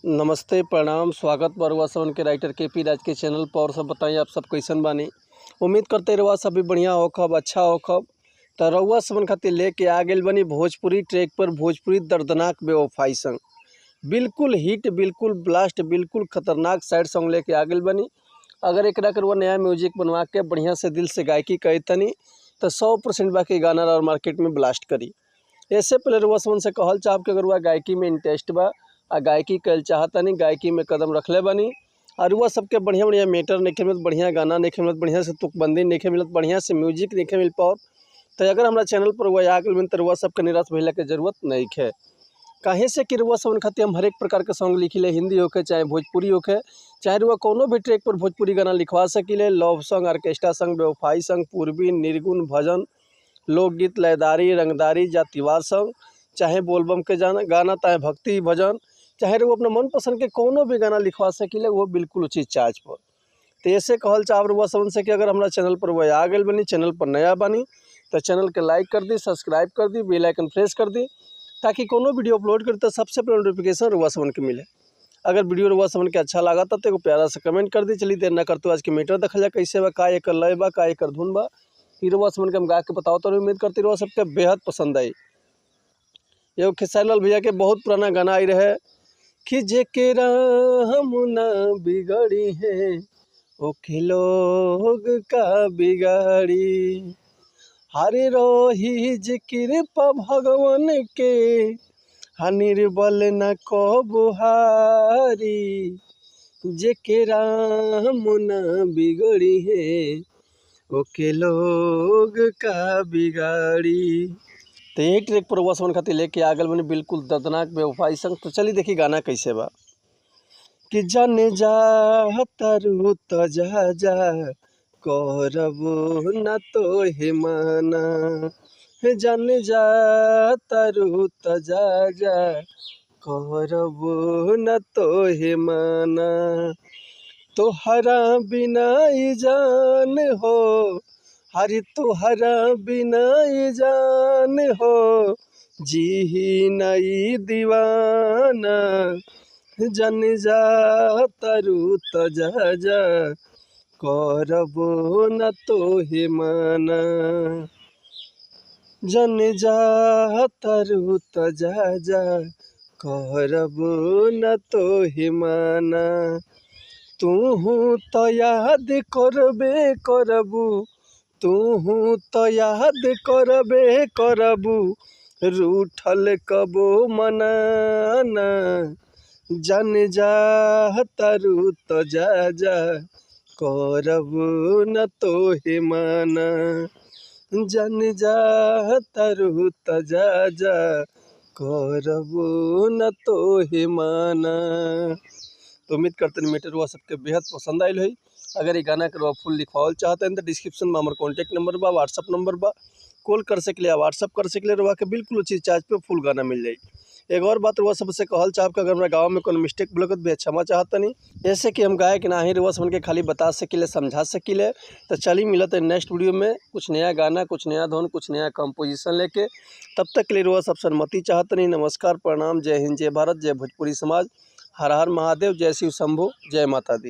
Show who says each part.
Speaker 1: नमस्ते, प्रणाम, स्वागत बा रउआ सबन के राइटर केपी राज के चैनल पर। और सब बताई आप सब कैसन बानी। उम्मीद करते रउआ सब भी बढ़िया होखब, अच्छा होखब। तो रउआ सबन खातिर लेके आ गेल बनी भोजपुरी ट्रैक पर भोजपुरी दर्दनाक बेवफाई संग। बिल्कुल हिट, बिल्कुल ब्लास्ट, बिल्कुल खतरनाक सैड सॉन्ग लेके आ गेल बनी। अगर एकरा के रउआ नया म्यूजिक बनवा के बढ़िया से दिल से गायकी करी तनी तो 100% बाकी गाना और मार्केट में ब्लास्ट करी। ऐसे पहले रउआ सबन से कहल चाहब कि अगर रउआ गायकी में इंटरेस्ट बा आ गायकी कल चाहतनी, गायकी में कदम रखले बानी और वह सबके बढ़िया बढ़िया मैटर नहीं मिलत, बढ़िया गाना नहीं मिलत, बढ़िया से तुकबंदी नहीं मिलत, बढ़िया से म्यूजिक नहीं मिल पाओ। तो अगर हमारा चैनल पर वह आ गए तो वह सबके निराश भइला के जरूरत नहीं है। काहे से कि रुआ सबन खातिर हम हर एक प्रकार के सॉन्ग लिखिले, हिंदी होके चाहे भोजपुरी होके, चाहे रुआ कोनो भी ट्रैक पर भोजपुरी गाना लिखवा सकिले। लव सॉन्ग, ऑर्केस्ट्रा सॉन्ग, बेवफाई सॉन्ग, पूर्वी, निर्गुण, भजन, लोकगीत, लयदारी, रंगदारी, जातिवाद सॉन्ग, चाहे बोलबम के गाना, चाहे भक्ति भजन, चाहे वो अपना मन पसंद के कोनो भी गाना लिखवा सकिले, वो बिल्कुल उचित चार्ज पर। तो ऐसे कहल चाहब रुआ सबन से कि अगर हमारा चैनल पर वह आ गए बनी, चैनल पर नया बनी तो चैनल के लाइक कर दी, सब्सक्राइब कर दी, बेल आइकन प्रेस कर दी, ताकि कोनो वीडियो अपलोड करी तो सबसे पहले नोटिफिकेशन रुआ सबन के मिले। अगर वीडियो रुआ सबन के अच्छा लगा तो एगो प्यारा से कमेंट कर दी। चलिए देर ना करते आज के मीटर देखल जाए कैसे बा, का एकर लय बा, का एकर धुन बा। फिर रुआ सबन के हम गा के बताओ तो उम्मीद करती रुआ सबके बेहद पसंद आई। एगो खेसारी लाल भैया के बहुत पुराना गाना आई रहे कि जेकेरा हम ना बिगड़ी है ओके लोग का बिगाड़ी, हरे रोही जिक्र पा भगवान के निर्बल न को बुहारी, जेकेरा हम ना बिगड़ी है ओके लोग का बिगाड़ी। तो यही ट्रैक पर वह सबन खातिर लेके आ गल बनी बिल्कुल दर्दनाक बेवफाई संग। तो चलिए देखिए गाना कैसे बा कि जाने जा तारू तो जा जा करबो न तो हे माना, जाने जा तारू तो जा जा करबो न तो हे माना, तोहरा बिना ई जान हो, हरि तोहरा बिना ई जान हो, जी नहीं दीवाना, जन जा तारू तो जा जा करबो न तो हे माना, जन जा तारू तो जा जा करबो न तो हे माना, तू तो याद करबे करबू, तू तो याद करबे करबू, रूठल कबो मनाना, जन जा तारू तो जा जा करबू न तो हे माना, जन जा तारू तो जा जा करबू न तो हे माना। तो उम्मीद करते हैं मीटर हुआ सबके बेहद पसंद आयल है। अगर ये गाना के फुल लिखवाल चाहते हैं तो डिस्क्रिप्शन में हमारा कॉन्टैक्ट नंबर बा, व्हाट्सअप नंबर बा, कॉल कर सके, व्हाट्सअप कर सके, रुआ के बिल्कुल उचित चार्ज पे फुल गाना मिल जाए। एक और बात रुआ सबसे कहल चाहब कि अगर हमारे गाँव में कोई मिस्टेक भुलगत भी क्षमा चाहता नहीं, ऐसे कि हम गायक ना ही रुआ सबन के खाली बता सकिले, समझा सकिले। तो चलिए मिलते हैं नेक्स्ट वीडियो में कुछ नया गाना, कुछ नया धुन, कुछ नया कंपोजिशन लेके। तब तक के लिए रुआ सब सन्मति चाहते नहीं। नमस्कार, प्रणाम, जय हिंद, जय भारत, जय भोजपुरी समाज, हर हर महादेव, जय शिव शंभु, जय माता दी।